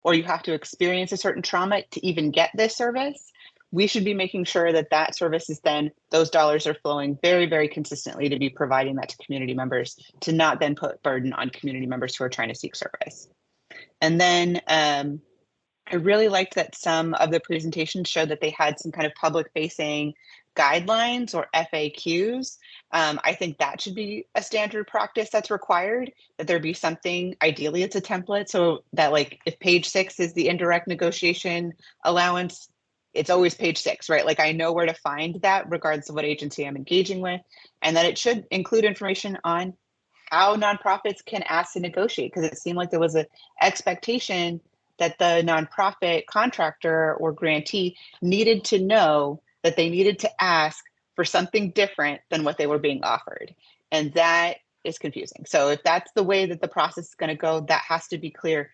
or you have to experience a certain trauma to even get this service, we should be making sure that that service is then, those dollars are flowing very, very consistently to be providing that to community members, to not then put burden on community members who are trying to seek service. And then I really liked that some of the presentations showed that they had some kind of public facing guidelines or FAQs. I think that should be a standard practice that's required, that there be something, ideally it's a template, so that like if page 6 is the indirect negotiation allowance, it's always page 6, right? Like I know where to find that regardless of what agency I'm engaging with, and that it should include information on how nonprofits can ask to negotiate, because it seemed like there was an expectation that the nonprofit contractor or grantee needed to know that they needed to ask for something different than what they were being offered. And that is confusing. So if that's the way that the process is going to go, that has to be clear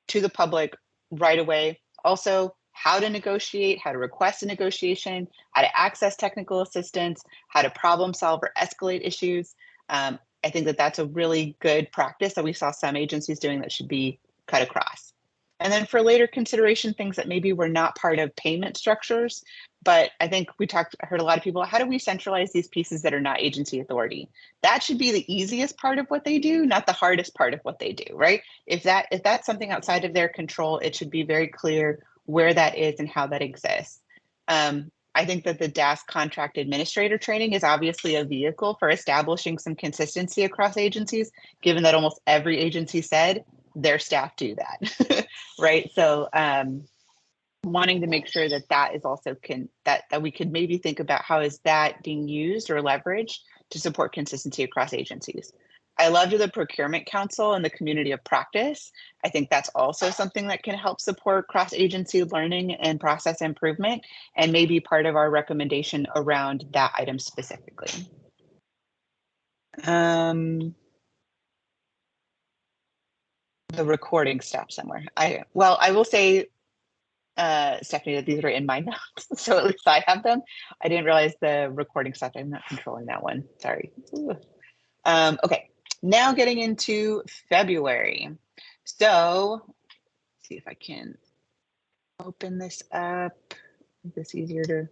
to the public right away. Also, how to negotiate, how to request a negotiation, how to access technical assistance, how to problem solve or escalate issues. I think that that's a really good practice that we saw some agencies doing that should be cut across. And then for later consideration, things that maybe were not part of payment structures, but I think I heard a lot of people, how do we centralize these pieces that are not agency authority? That should be the easiest part of what they do, not the hardest part of what they do, right? If that's something outside of their control, it should be very clear where that is and how that exists. I think that the DAS contract administrator training is obviously a vehicle for establishing some consistency across agencies, given that almost every agency said their staff do that, right? So wanting to make sure that that is also that we could maybe think about how is that being used or leveraged to support consistency across agencies. I loved the procurement council and the community of practice. I think that's also something that can help support cross-agency learning and process improvement, and maybe part of our recommendation around that item specifically. The recording stopped somewhere. I will say, Stephanie, that these are in my notes, so at least I have them. I didn't realize the recording stopped. I'm not controlling that one. Sorry. Okay, now getting into February. So let's see if I can open this up. Make this easier to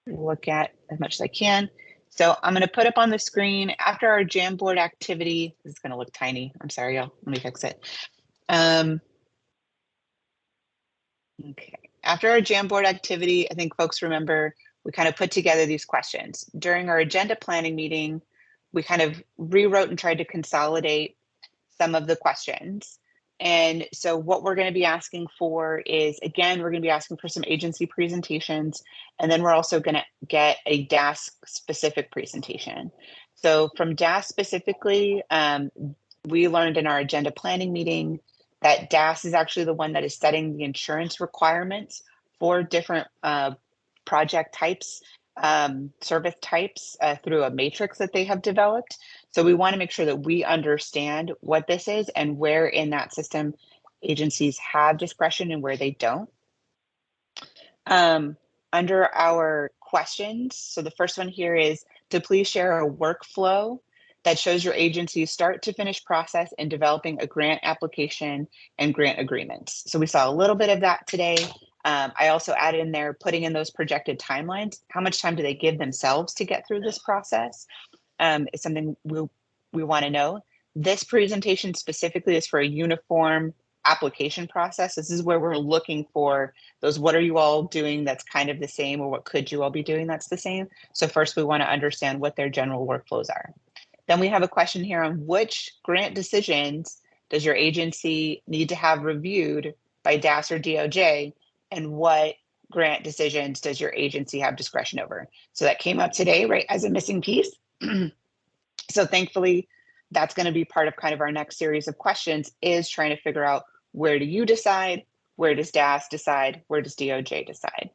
look at as much as I can. So I'm going to put up on the screen after our Jamboard activity. This is going to look tiny. I'm sorry, y'all. Let me fix it. Okay. After our Jamboard activity, I think folks remember we kind of put together these questions. During our agenda planning meeting, we kind of rewrote and tried to consolidate some of the questions. And so what we're going to be asking for is, again, we're going to be asking for some agency presentations, and then we're also going to get a DAS specific presentation. So from DAS specifically, we learned in our agenda planning meeting that DAS is actually the one that is setting the insurance requirements for different project types, service types through a matrix that they have developed. So we want to make sure that we understand what this is and where in that system agencies have discretion and where they don't. Under our questions, so the first one here is to please share a workflow that shows your agency's start to finish process in developing a grant application and grant agreements. So we saw a little bit of that today. I also added in there, putting in those projected timelines. How much time do they give themselves to get through this process? Is something we want to know. This presentation specifically is for a uniform application process. This is where we're looking for those, what are you all doing that's kind of the same, or what could you all be doing that's the same? So first we want to understand what their general workflows are. Then we have a question here on which grant decisions does your agency need to have reviewed by DAS or DOJ, and what grant decisions does your agency have discretion over? So that came up today, right, as a missing piece. So thankfully, that's going to be part of kind of our next series of questions, is trying to figure out, where do you decide? Where does DAS decide? Where does DOJ decide?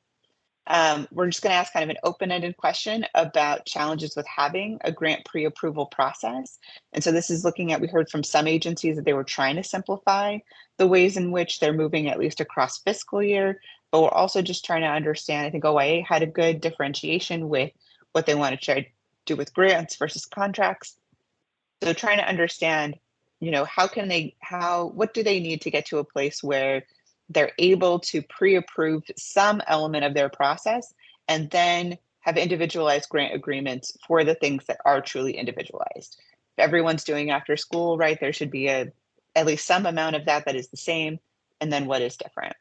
We're just going to ask kind of an open-ended question about challenges with having a grant pre-approval process. And so this is looking at, we heard from some agencies that they were trying to simplify the ways in which they're moving, at least across fiscal year, but we're also just trying to understand, I think OIA had a good differentiation with what they want to try to do with grants versus contracts. So trying to understand what do they need to get to a place where they're able to pre-approve some element of their process and then have individualized grant agreements for the things that are truly individualized. If everyone's doing after school, right, there should be at least some amount of that is the same, and then what is different.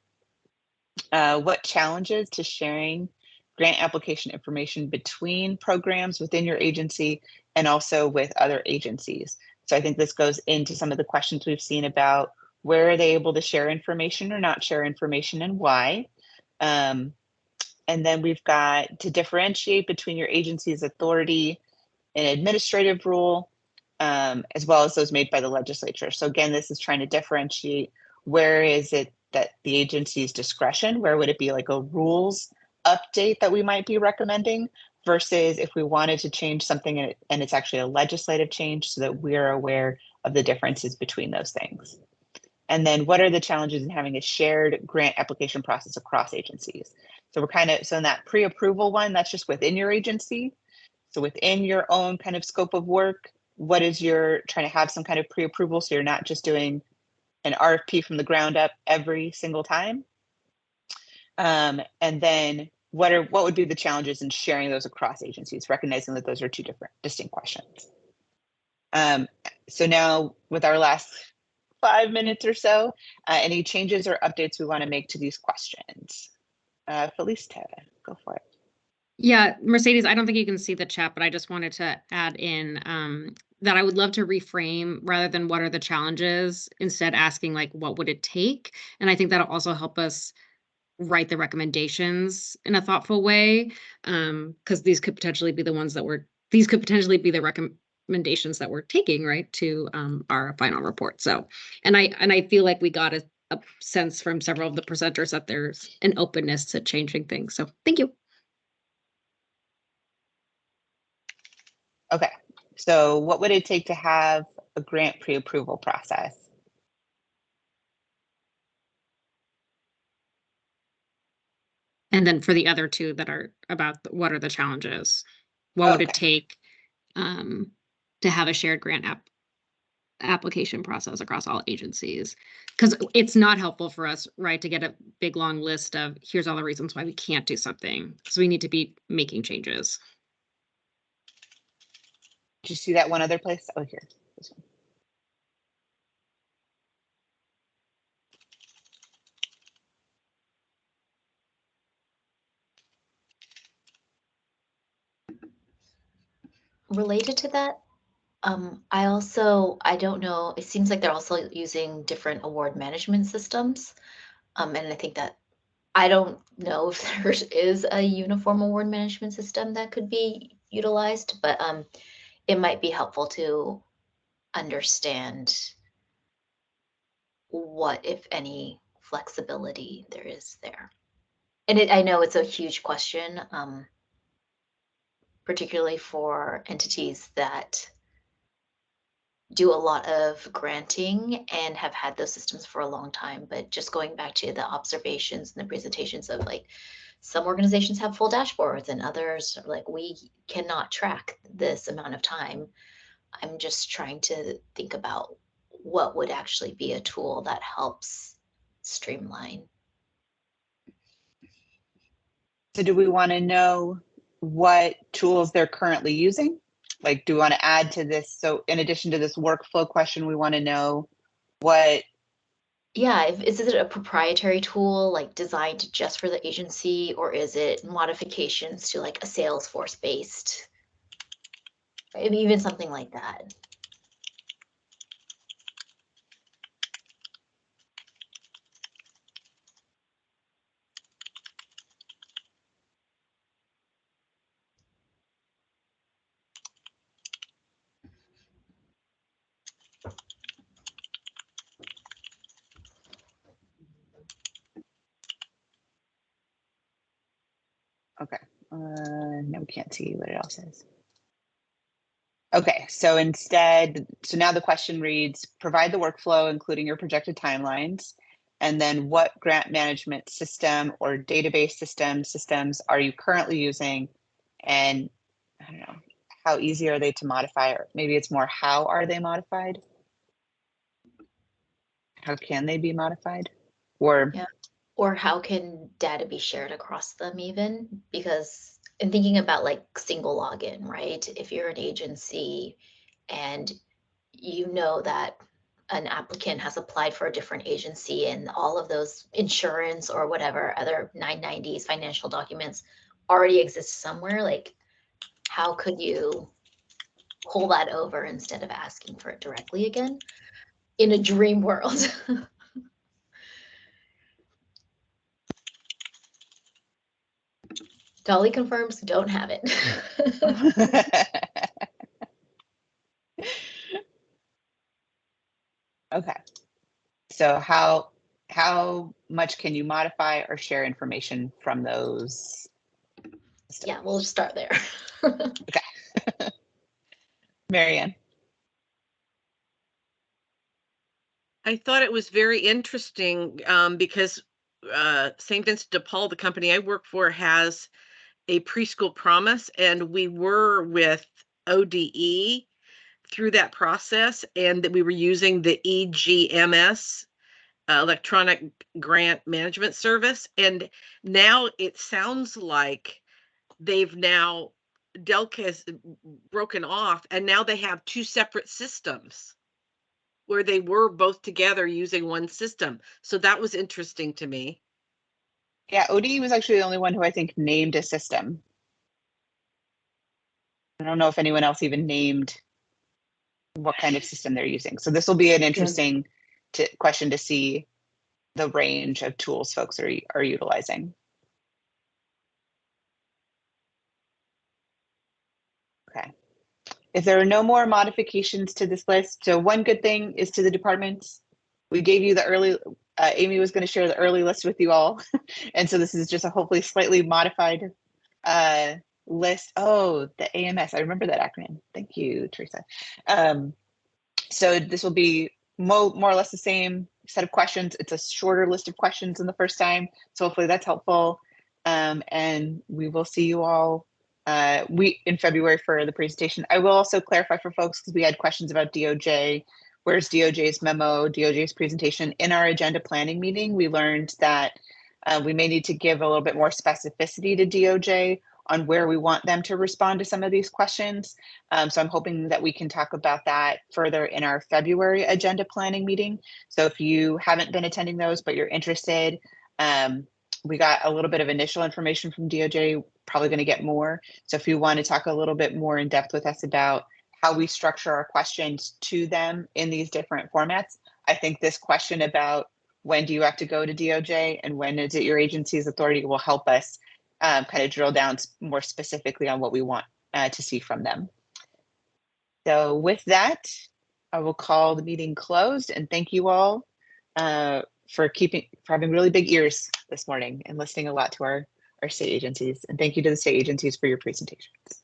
What challenges to sharing grant application information between programs within your agency and also with other agencies? So I think this goes into some of the questions we've seen about where are they able to share information or not share information and why. And then we've got to differentiate between your agency's authority and administrative rule, as well as those made by the legislature. So again, this is trying to differentiate where is it that the agency's discretion, where would it be like a rules update that we might be recommending versus if we wanted to change something and it's actually a legislative change so that we're aware of the differences between those things. And then what are the challenges in having a shared grant application process across agencies? So so in that pre-approval one, that's just within your agency. So within your own kind of scope of work, what is your trying to have some kind of pre-approval so you're not just doing an RFP from the ground up every single time? And then what would be the challenges in sharing those across agencies, recognizing that those are two different distinct questions. So now with our last 5 minutes or so, any changes or updates we want to make to these questions? Felista, go for it. Yeah, Mercedes, I don't think you can see the chat, but I just wanted to add in that I would love to reframe rather than what are the challenges, instead asking like, what would it take? And I think that'll also help us write the recommendations in a thoughtful way, because these could potentially be the recommendations that we're taking right to our final report. So, and I feel like we got a sense from several of the presenters that there's an openness to changing things. So thank you. Okay, so what would it take to have a grant pre-approval process? And then for the other two that are about what are the challenges, what would it take to have a shared grant application process across all agencies? Because it's not helpful for us, right, to get a big long list of here's all the reasons why we can't do something, because we need to be making changes. Did you see that one other place? Oh, here, this one. Related to that, I don't know, it seems like they're also using different award management systems. And I think that I don't know if there is a uniform award management system that could be utilized, but it might be helpful to understand what, if any, flexibility there is there. And I know it's a huge question, particularly for entities that do a lot of granting and have had those systems for a long time. But just going back to the observations and the presentations of like some organizations have full dashboards and others are like, we cannot track this amount of time. I'm just trying to think about what would actually be a tool that helps streamline. So do we want to know what tools they're currently using? Like, do we want to add to this? So in addition to this workflow question, we want to know what. Yeah, is it a proprietary tool like designed just for the agency, or is it modifications to like a Salesforce based, even something like that? Okay, no, we can't see what it all says. Okay, so so now the question reads, provide the workflow, including your projected timelines, and then what grant management system or database systems are you currently using? And I don't know, how easy are they to modify? Or maybe it's more, how are they modified? how can they be modified? Or Yeah. Or how can data be shared across them even? Because in thinking about like single login, right? If you're an agency and you know that an applicant has applied for a different agency and all of those insurance or whatever other 990s financial documents already exist somewhere, like how could you pull that over instead of asking for it directly again? In a dream world. Dolly confirms don't have it. okay. So how much can you modify or share information from those systems? Yeah, we'll just start there. Okay. Marianne. I thought it was very interesting because St. Vincent de Paul, the company I work for, has a preschool promise, and we were with ODE through that process, and that we were using the EGMS, electronic grant management service. And now it sounds like they've now, Delk has broken off, and now they have two separate systems where they were both together using one system. So that was interesting to me. Yeah, ODE was actually the only one who I think named a system. I don't know if anyone else even named what kind of system they're using. So this will be an interesting question to see the range of tools folks are utilizing. Okay. If there are no more modifications to this list, so one good thing is to the departments. We gave you the early, Amy was going to share the early list with you all. And so this is just a hopefully slightly modified list. Oh, the AMS. I remember that acronym. Thank you, Teresa. So this will be more or less the same set of questions. It's a shorter list of questions than the first time. So hopefully that's helpful. And we will see you all in February for the presentation. I will also clarify for folks because we had questions about DOJ. Where's DOJ's memo, DOJ's presentation? In our agenda planning meeting, we learned that we may need to give a little bit more specificity to DOJ on where we want them to respond to some of these questions. So I'm hoping that we can talk about that further in our February agenda planning meeting. So if you haven't been attending those, but you're interested, we got a little bit of initial information from DOJ, probably going to get more. So if you want to talk a little bit more in depth with us about how we structure our questions to them in these different formats, I think this question about when do you have to go to DOJ and when is it your agency's authority will help us kind of drill down more specifically on what we want to see from them. So with that, I will call the meeting closed and thank you all for having really big ears this morning and listening a lot to our state agencies. And thank you to the state agencies for your presentations.